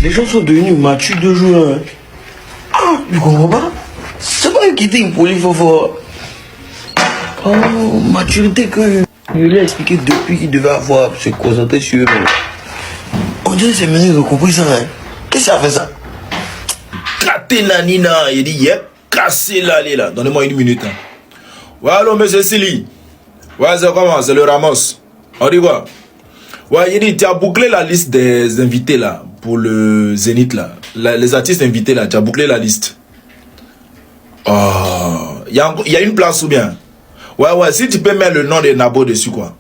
Les gens sont devenus matures de jour. Hein. Ah, tu comprends pas? C'est pas qui était impoli, faut. Oh, maturité que je lui ai expliqué depuis qu'il devait avoir se concentrer sur eux. On dirait que c'est mené de compris ça. Hein. Qu'est-ce que ça fait ça? Caté la Nina, il dit, yep, cassé la là. Donnez-moi une minute. Hein. Ouais, allô, monsieur Sili. Ouais, c'est comment? C'est le Ramos. On dit quoi? Ouais, il dit, tu as bouclé la liste des invités là, pour le Zénith là. Les artistes invités là, tu as bouclé la liste. Oh, il y a une place ou bien? Ouais, si tu peux mettre le nom de Nabo dessus quoi.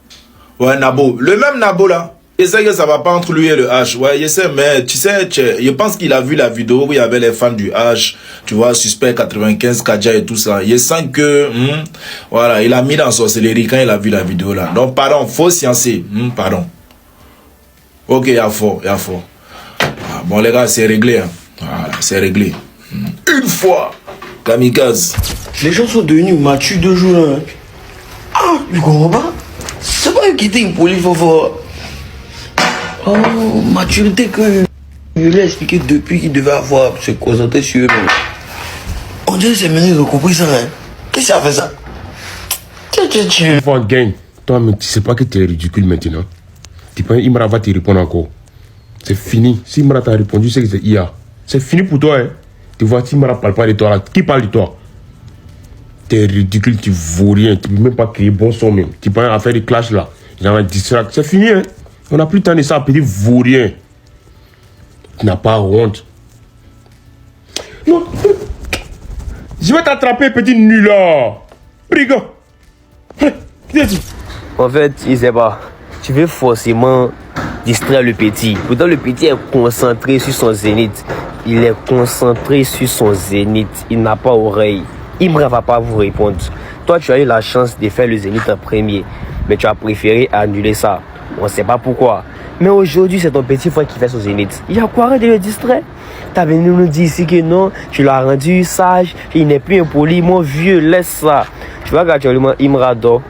Ouais, Nabo. Le même Nabo là. Je sais que ça va pas entre lui et le H. Ouais, je sais, mais tu sais, je pense qu'il a vu la vidéo où il y avait les fans du H. Tu vois, Suspect 95, Kadja et tout ça. Je sens que, voilà, il a mis dans sorcellerie quand il a vu la vidéo là. Donc, pardon, faut sciencer. Pardon. Ok, il y a fort. Ah, bon, les gars, c'est réglé. Hein. Voilà, c'est réglé. Une fois. Kamikaze. Les gens sont devenus matures de jour. Hein. Ah, tu comprends pas? C'est pas qui était impoli, faut. Oh, maturité que je lui ai expliqué depuis qu'il devait avoir se concentrer sur eux. On dirait que c'est mené de compris ça. Hein. Qu'est-ce que ça fait ça? Tiens. Gang, toi, mais tu sais pas que tu es ridicule maintenant. Tu penses Imra va te répondre encore. C'est fini. Si Imra t'a répondu, c'est que c'est IA. C'est fini pour toi. Hein. Tu vois, si Imra parle pas de toi là, qui parle de toi? Tu es ridicule, tu vaux rien. Tu peux même pas créer bon son même. Tu peux faire des clashs là. Genre, distract. C'est fini, hein. On n'a plus le temps de ça, petit vaurien. Tu n'as pas honte. Non. Je vais t'attraper, petit nulard. Brigand. En fait, il sait pas. Tu veux forcément distraire le petit. Pourtant, le petit est concentré sur son zénith. Il est concentré sur son zénith. Il n'a pas oreille. Il ne va pas vous répondre. Toi, tu as eu la chance de faire le zénith en premier. Mais tu as préféré annuler ça. On ne sait pas pourquoi. Mais aujourd'hui, c'est ton petit frère qui fait son zénith. Il y a quoi de le distraire? Tu as venu nous dire ici que non, tu l'as rendu sage, il n'est plus impoli. Mon vieux, laisse ça. Tu vois qu'actuellement, Imra dort,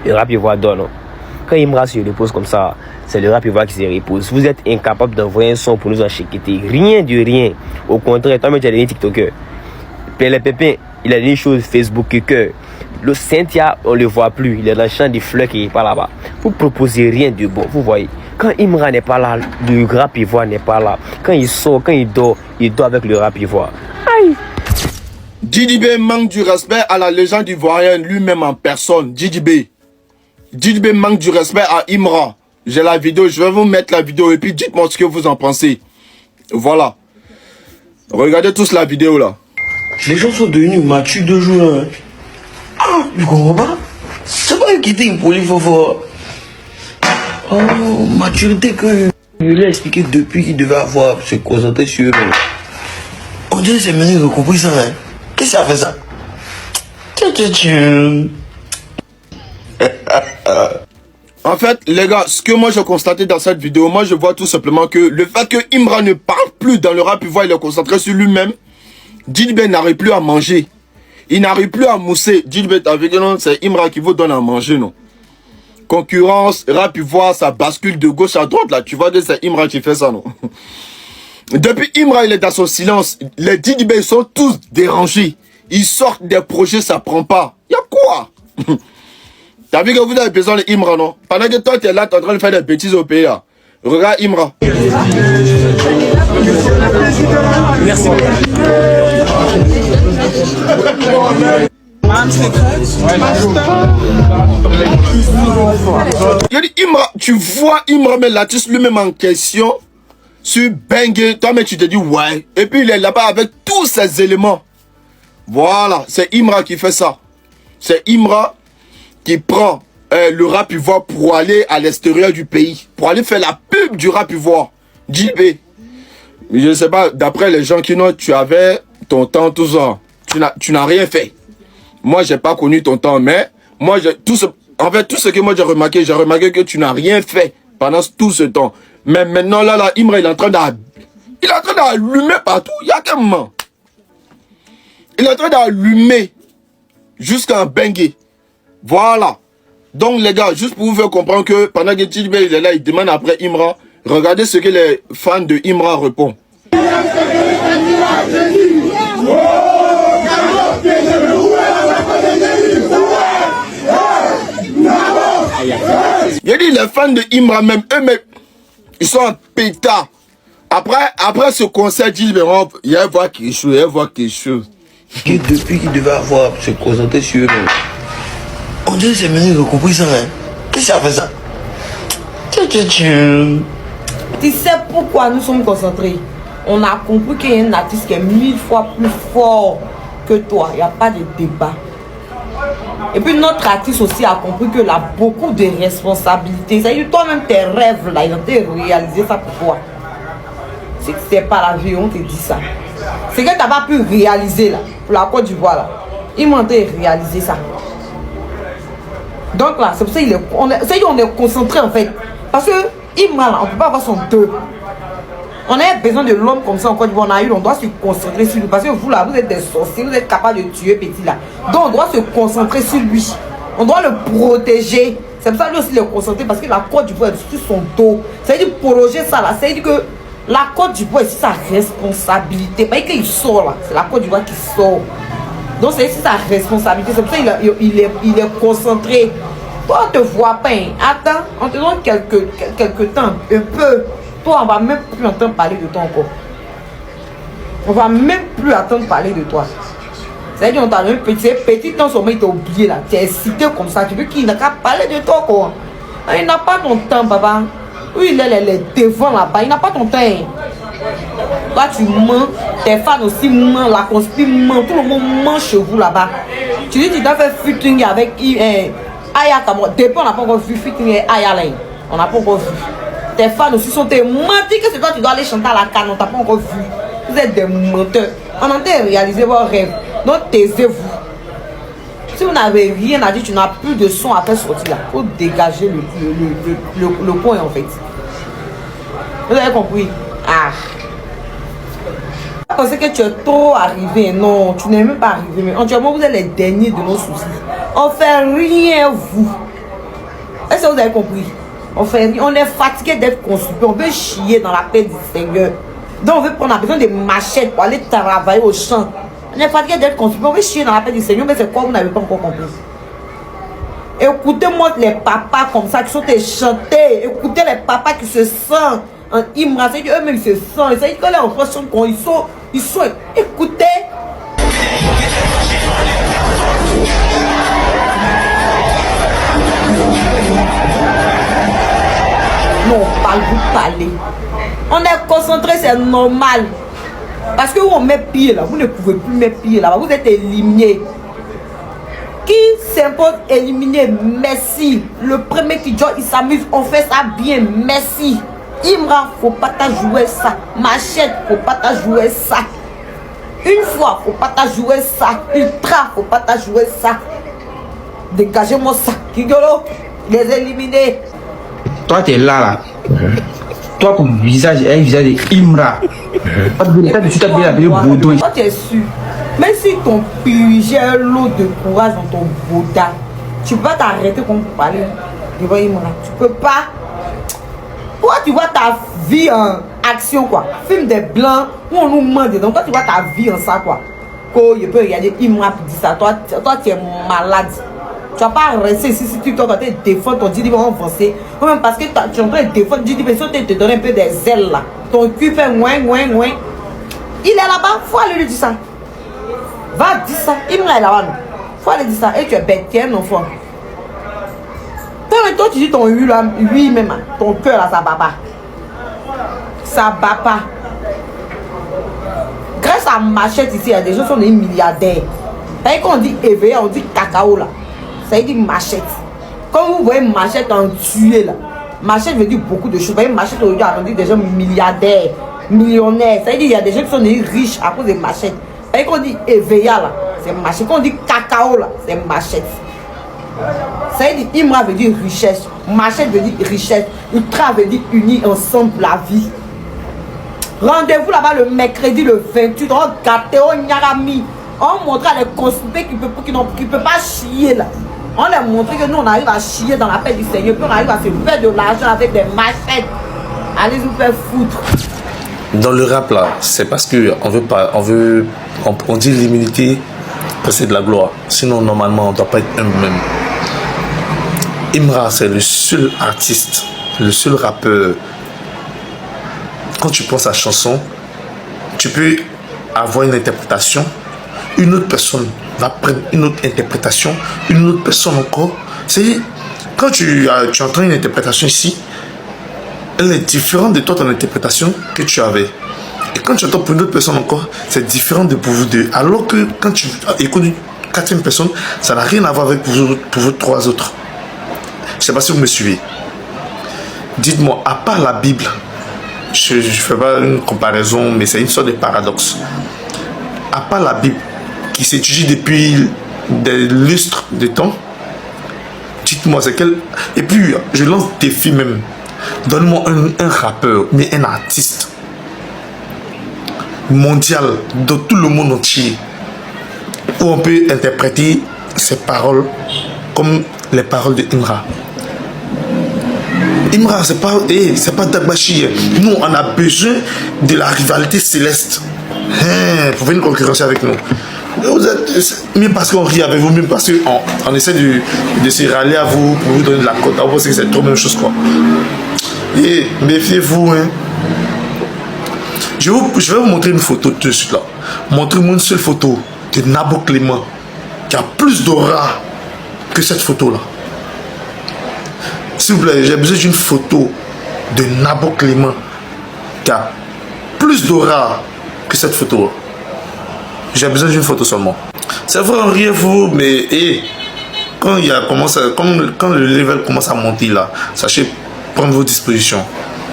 le rap voix dort, non? Quand Imra se repose comme ça, c'est le rap voix qui se repose. Vous êtes incapable d'envoyer un son pour nous enchiqueter. Rien de rien. Au contraire, toi-même, tu as donné TikToker. Pélé Pépin, il a donné une chose Facebook que le Cynthia, on ne le voit plus. Il est dans le champ des fleurs qui n'est pas là-bas. Vous proposez rien de bon. Vous voyez, quand Imra n'est pas là, le rap ivoire n'est pas là. Quand il sort, quand il dort avec le rap ivoire. Aïe! JDB manque du respect à la légende ivoirienne lui-même en personne. JDB manque du respect à Imra. J'ai la vidéo, je vais vous mettre la vidéo et puis dites-moi ce que vous en pensez. Voilà. Regardez tous la vidéo là. Les gens sont devenus matures de jour. Hein. Ah, tu comprends pas? C'est pas qui était impoli, faut. Oh, maturité que je lui ai expliqué depuis qu'il devait avoir se concentrer sur eux. On dirait que c'est mené de compris ça. Hein. Qu'est-ce que ça fait ça? En fait, les gars, ce que moi j'ai constaté dans cette vidéo, moi je vois tout simplement que le fait que Imra ne parle plus dans le rap, il est concentré sur lui-même. JDB n'arrive plus à manger. Il n'arrive plus à mousser. JDB, t'as vu que non, c'est Imra qui vous donne à manger, non? Concurrence, rap, ça bascule de gauche à droite, là. Tu vois que c'est Imra qui fait ça, non? Depuis Imra, il est dans son silence. Les JDB sont tous dérangés. Ils sortent des projets, ça prend pas. Y'a quoi? T'as vu que vous avez besoin de Imra, non? Pendant que toi, t'es là, t'es en train de faire des bêtises au pays, là. Regarde Imra. Merci. Il dit Imra, tu vois Imra met l'artiste lui-même en question sur Bengue, toi-même tu te dis ouais. Et puis il est là-bas avec tous ces éléments. Voilà, c'est Imra qui fait ça. C'est Imra qui prend le rap ivoire pour aller à l'extérieur du pays. Pour aller faire la pub du rap ivoire. JB. Je ne sais pas, d'après les gens qui n'ont, tu avais ton temps, tout ça. Tu n'as rien fait. Moi, j'ai pas connu ton temps, mais moi, tout ce que moi j'ai remarqué que tu n'as rien fait pendant tout ce temps. Mais maintenant, là, Imra, il est en train d'allumer partout. Il y a qu'un moment. Il est en train d'allumer jusqu'à un bengue. Voilà. Donc, les gars, juste pour vous faire comprendre que pendant que JDB il est là, il demande après Imra, regardez ce que les fans de Imra répondent. Il dit les fans de Imra même, eux-mêmes, ils sont en pétard. Après ce concert, ils disent, il va voir quelque chose, il va voir quelque chose. Depuis qu'ils devaient se concentrer sur eux-mêmes. On dirait que c'est maintenant qu'ils ont compris ça, hein. Qu'est-ce que ça fait ça? Tu sais pourquoi nous sommes concentrés? On a compris qu'il y a un artiste qui est 1000 fois plus fort que toi. Il n'y a pas de débat. Et puis notre artiste aussi a compris qu'il a beaucoup de responsabilités. C'est-à-dire toi-même tes rêves là, ils ont été réalisés ça pour toi. Si tu n'es pas la vie, on te dit ça. C'est que tu n'as pas pu réaliser là, pour la Côte d'Ivoire là. Ils m'ont réalisé ça. Donc là, c'est pour ça qu'on est concentré en fait. Parce que Imra là, on ne peut pas avoir son deux. On a besoin de l'homme comme ça en Côte d'Ivoire. On doit se concentrer sur lui. Parce que vous là, vous êtes des sorciers, vous êtes capable de tuer petit là. Donc on doit se concentrer sur lui. On doit le protéger. C'est pour ça que lui aussi le concentrer parce que la Côte d'Ivoire est sur son dos. C'est-à-dire protéger ça là. C'est-à-dire que la Côte d'Ivoire est sa responsabilité. Pas qu'il sort là. C'est la Côte d'Ivoire qui sort. Donc c'est sa responsabilité. C'est pour ça qu'il est concentré. Toi, on te voit pas. Attends, on te donne quelques temps. Un peu. Toi, on va même plus entendre parler de toi encore. On va même plus entendre parler de toi. C'est-à-dire qu'on t'a donné petit temps seulement, il t'a oublié là. Tu es excité comme ça. Tu veux qu'il n'a qu'à parler de toi quoi. Il n'a pas ton temps, papa. Oui, il est devant là-bas. Il n'a pas ton temps. Toi, tu mens. Tes fans aussi mentent. La conspire ment. Tout le monde ment chez vous là-bas. Tu dis que tu dois faire featuring avec Aya Kamara. Depuis, on n'a pas encore vu featuring avec Aya là. On n'a pas encore vu. Tes fans aussi sont des menteurs que c'est toi qui dois aller chanter à la canne. On t'a pas encore vu. Vous êtes des menteurs. On entend réaliser vos rêves. Donc taisez-vous. Si vous n'avez rien à dire, tu n'as plus de son à faire sortir là. Il faut dégager le point en fait. Vous avez compris? Ah. Parce que tu es trop arrivé. Non, tu n'es même pas arrivé. Mais entièrement, vous êtes les derniers de nos soucis. On fait rien vous. Est-ce que vous avez compris? On est fatigué d'être consulté, on veut chier dans la paix du Seigneur. Donc on a besoin de machettes pour aller travailler au champ. On est fatigué d'être consulté, on veut chier dans la paix du Seigneur, mais c'est quoi vous n'avez pas encore compris? Écoutez-moi les papas comme ça qui sont chantés. Écoutez les papas qui se sentent en Imra, c'est qu'eux-mêmes ils se sentent. C'est que les enfants chantent quand ils sont. Écoutez. Non, vous parlez. On est concentré, c'est normal. Parce que où on met pied là, vous ne pouvez plus mettre pied là, vous êtes éliminé. Qui s'impose éliminer? Messi. Le premier qui joue, il s'amuse, on fait ça bien. Messi. Imra, faut pas jouer ça. Machette, faut pas jouer ça. Une fois, faut pas jouer ça. Ultra, faut pas jouer ça. Dégagez-moi ça. Kigolo, les éliminer. Toi, tu es là. Toi, ton visage est un visage d'Imra. Tu t'as bien appelé Baudouin. Toi, tu es sûr. Même si ton purgé l'eau de courage dans ton Bouddha, tu peux pas t'arrêter comme pour parler devant Imra. Tu peux pas. Toi, tu vois ta vie en action, quoi. Film des blancs où on nous ment dedans. Toi, tu vois ta vie en ça, quoi. Quand il peut regarder Imra pour dire ça. Toi, tu es malade. Tu vas pas rester ici si tu dois te défendre ton Didi va avancer. Même parce que tu es en train de défendre Didi, mais si tu te donnes un peu des ailes là. Ton cul fait moins. Il est là-bas, faut aller lui dire ça. Va dire ça. Imra est là-bas. Faut aller dire ça. Et tu es bête, tu es un enfant. Toi, tu dis ton oui là, oui même, ton cœur là, ça bat pas. Ça bat pas. Grâce à Machette ici, il y a des gens qui sont des milliardaires. Et quand on dit éveillé, on dit cacao là. Ça veut dire Machette. Comme vous voyez Machette en tuer là. Machette veut dire beaucoup de choses. Vous voyez Machette aujourd'hui, on dit des gens milliardaires, millionnaires. Ça veut dire qu'il y a des gens qui sont des riches à cause de Machette. Et quand on dit éveillé là, c'est Machette. Quand on dit cacao là, c'est Machette. Ça veut dire Imra veut dire richesse, Machette veut dire richesse, Ultra veut dire unir ensemble la vie. Rendez-vous là-bas le mercredi le 28, on gâté au Nyarami. On montre à les consultés qui ne peuvent pas chier là. On leur montre que nous on arrive à chier dans la paix du Seigneur, puis on arrive à se faire de l'argent avec des machettes. Allez vous faire foutre. Dans le rap là, c'est parce que on dit l'humilité, c'est de la gloire. Sinon normalement on doit pas être humble même. Imra, c'est le seul artiste, le seul rappeur. Quand tu penses à chanson, tu peux avoir une interprétation, une autre personne va prendre une autre interprétation, une autre personne encore. C'est quand tu entends une interprétation ici, elle est différente de toi, ton interprétation que tu avais. Et quand tu entends pour une autre personne encore, c'est différent de pour vous deux. Alors que quand tu écoutes une quatrième personne, ça n'a rien à voir avec pour vous trois autres. Je ne sais pas si vous me suivez. Dites-moi, à part la Bible, je ne fais pas une comparaison, mais c'est une sorte de paradoxe. À part la Bible, qui s'étudie depuis des lustres de temps, dites-moi, c'est quel... Et puis, je lance des défi même. Donne-moi un rappeur, mais un artiste mondial, dans tout le monde entier, où on peut interpréter ses paroles comme les paroles de Imra. Imra, c'est pas Dagbashi. Nous, on a besoin de la rivalité céleste. Pour venir concurrencer avec nous. Même parce qu'on rit avec vous, même parce qu'on essaie de se rallier à vous pour vous donner de la cote. On pense que c'est trop même chose quoi. Et méfiez-vous. Hein. Je vais vous montrer une photo tout de suite là. Montrez-moi une seule photo de Nabo Clément qui a plus d'aura que cette photo là. S'il vous plaît, j'ai besoin d'une photo de Nabo Clément qui a plus d'aura que cette photo là. J'ai besoin d'une photo seulement. C'est vrai, on riez vous, mais quand le level commence à monter là, sachez prendre vos dispositions.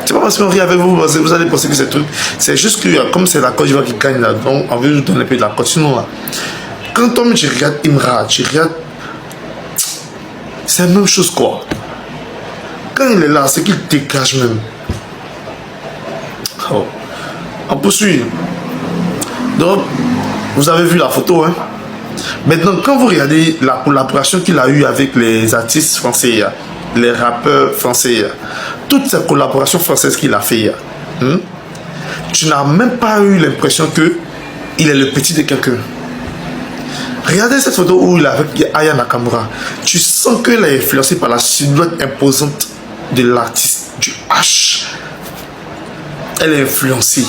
C'est pas parce qu'on rit avec vous, parce que vous allez penser que c'est truc. C'est juste que comme c'est la Côte d'Ivoire qui gagne là, donc on veut nous donner un peu de la Côte. Sinon là, quand tu regardes Imra, tu regardes, c'est la même chose quoi. Quand il est là, c'est qu'il dégage même. Oh. On poursuit. Donc, vous avez vu la photo, hein? Maintenant, quand vous regardez la collaboration qu'il a eue avec les artistes français, les rappeurs français, toutes ces collaborations françaises qu'il a fait, tu n'as même pas eu l'impression qu'il est le petit de quelqu'un. Regardez cette photo où il est avec Aya Nakamura. Tu sens qu'elle est influencée par la silhouette imposante de l'artiste, du H. Elle est influencée.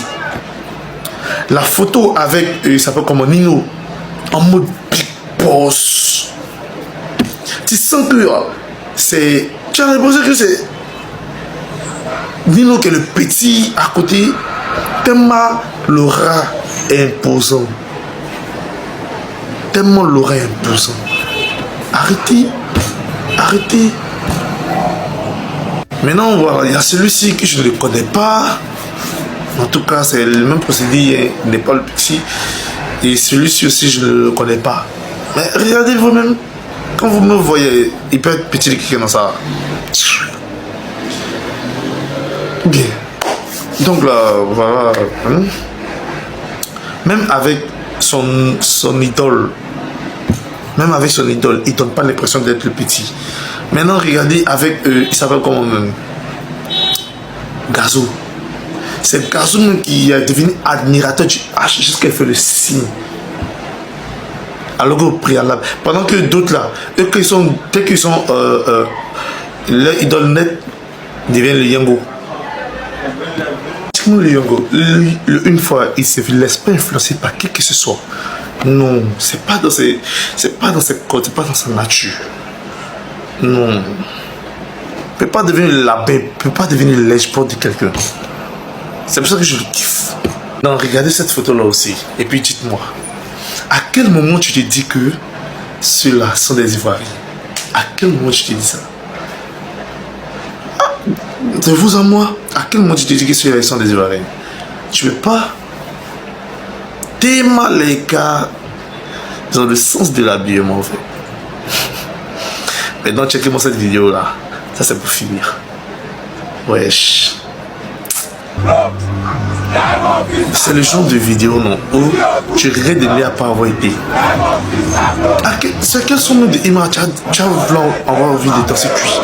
La photo avec, il s'appelle comment, Nino, en mode big boss. Tu sens que c'est... Tu as l'impression que c'est Nino qui est le petit à côté, tellement l'aura est imposant. Tellement l'aura est imposant. Arrêtez. Arrêtez. Maintenant, voilà, il y a celui-ci que je ne connais pas. En tout cas, c'est le même procédé, il n'est pas le petit. Et celui-ci aussi, je ne le connais pas. Mais regardez vous-même. Quand vous me voyez, il peut être petit quelqu'un dans ça. Bien. Donc là, voilà. Même avec son idole, il ne donne pas l'impression d'être le petit. Maintenant, regardez avec, il s'appelle comment même Gazo. C'est Gazo qui est devenu admirateur du H jusqu'à faire le signe. Alors au préalable. Pendant que d'autres là, dès qu'ils sont leur idole net devient le Yango. Le Yango, une fois, il ne se laisse pas influencer par qui que ce soit. Non, c'est pas dans ses codes, c'est pas dans sa nature. Non. Il ne peut pas devenir l'abbé, il ne peut pas devenir l'espoir de quelqu'un. C'est pour ça que je le kiffe. Non, regardez cette photo-là aussi. Et puis dites-moi, à quel moment tu te dis que ceux-là sont des Ivoiriens? À quel moment tu te dis ça? De vous à moi, à quel moment tu te dis que ceux-là sont des Ivoiriens? Tu ne veux pas? Tellement les gars, dans le sens de l'habillement en fait. Maintenant, checkez-moi cette vidéo-là. Ça, c'est pour finir. Wesh. C'est le genre de vidéo non où tu regrettes de ne pas avoir été. C'est quel son de Imra? Tu as avoir envie de danser cuit.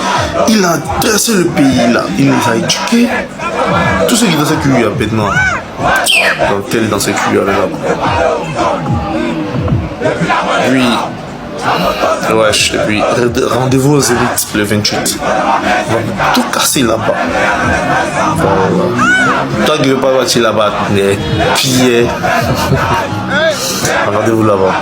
Il a dressé le pays là, il les a éduqués. Tous ceux qui dansent cuit maintenant, Donc, tel est dans ses culottes là. Puis, wesh, et puis rendez-vous aux Zénith le 28. On va tout casser là-bas. Voilà. Toi qui veux pas partir là-bas, les pieds. Rendez-vous là-bas.